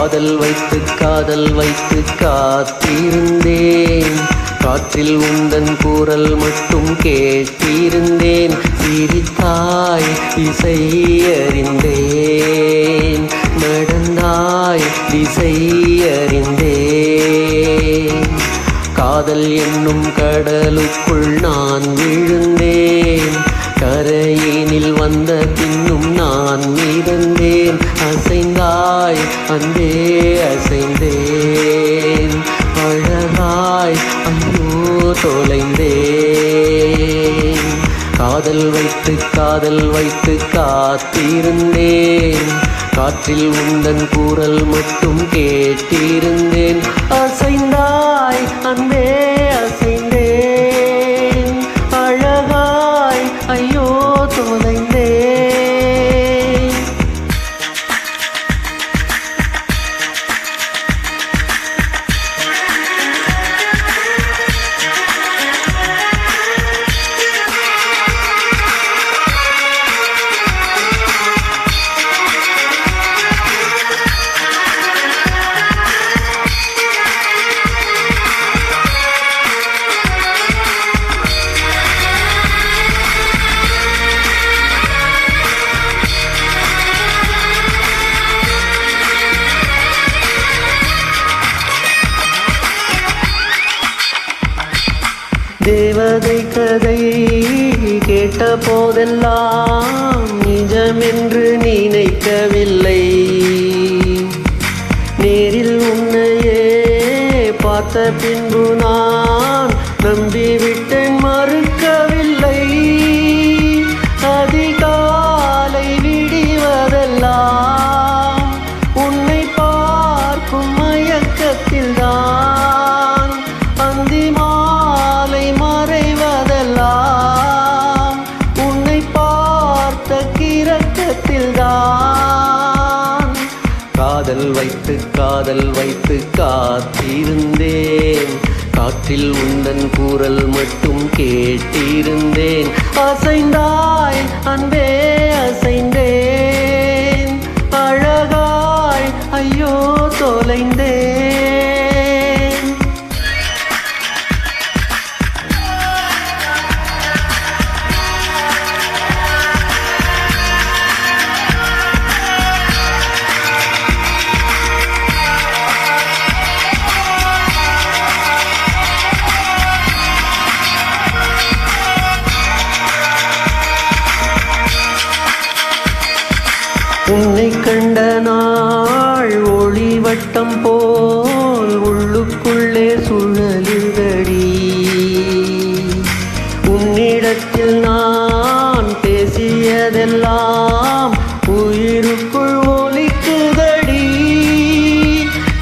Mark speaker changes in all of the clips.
Speaker 1: காதல் வைத்து காத்திருந்தேன். காற்றில் உந்தன் குரல் மட்டும் கேட்டிருந்தேன். சிரித்தாய் இசை அறிந்தேன், நடந்தாய் திசை அறிந்தேன். காதல் என்னும் கடலுக்குள் நான் விழுந்தேன். கரையினில் வந்த பின்னும் நான் மிதந்தேன். அசைந்தாய் அன்பே அசைந்தேன், அழகாய் ஐயோ தொலைந்தேன். காதல் வைத்து காத்திருந்தேன். காற்றில் உந்தன் குரல் மட்டும் கேட்டிருந்தேன். அசைந்தாய் அன்பே அசைந்தேன், அழகாய் ஐயோ தொலைந்தேன். தேவதை கதை கேட்ட போதெல்லாம் நிஜமென்று நினைக்கவில்லை. நேரில் உன்னையே பார்த்த பின்பு நான் நம்பிவிட்டேன், மறுக்கவில்லை. அதிகாலை விடிவதெல்லாம் உன்னை பார்க்கும் மயக்கத்தில் தான். அந்தி மாலை மறைவதெல்லாம் உன்னை பார்த்த கிறக்கத்தில் தான். காதல் வைத்து காத்திருந்தேன். காற்றில் உந்தன் குரல் மட்டும் கேட்டிருந்தேன். அசைந்தாய் அன்பே அசைந்தேன், அழகாய் ஐயோ தொலைந்தேன். உன்னை கண்ட நாள் ஒளிவட்டம் போல் உள்ளுக்குள்ளே சுழலுதடி. உன்னிடத்தில் நான் பேசியதெல்லாம் உயிருக்குள் ஒலிக்குதடி.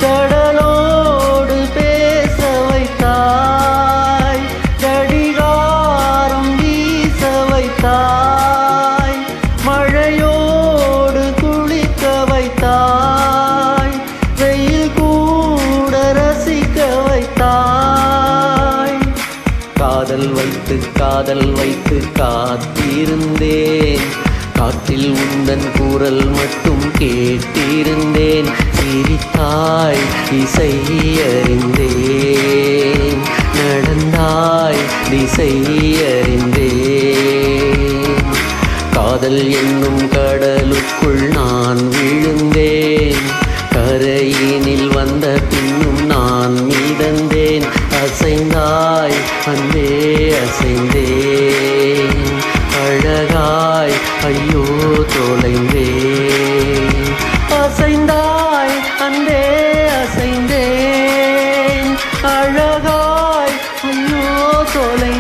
Speaker 1: கடலோடு பேச வைத்தாய், கடிகாரம் வீச வைத்தாய், மழையோடு குளிக்க வைத்தாய், வெயில் கூட ரசிக்க வைத்தாய். காதல் வைத்து காத்திருந்தேன். காற்றில் உந்தன் குரல் மட்டும் கேட்டிருந்தேன். சிரித்தாய் இசை அறிந்தேன், நடந்தாய் திசை அறிந்தேன். காதல் என்னும் கடலுக்குள் நான் விழுந்தேன். கரையினில் வந்த பின்னும் நான் மிதந்தேன். அசைந்தாய் அன்பே அசைந்தேன், அழகாய் ஐயோ தொலைந்தேன். அசைந்தாய் அன்பே அசைந்தேன், அழகாய் ஐயோ தொலை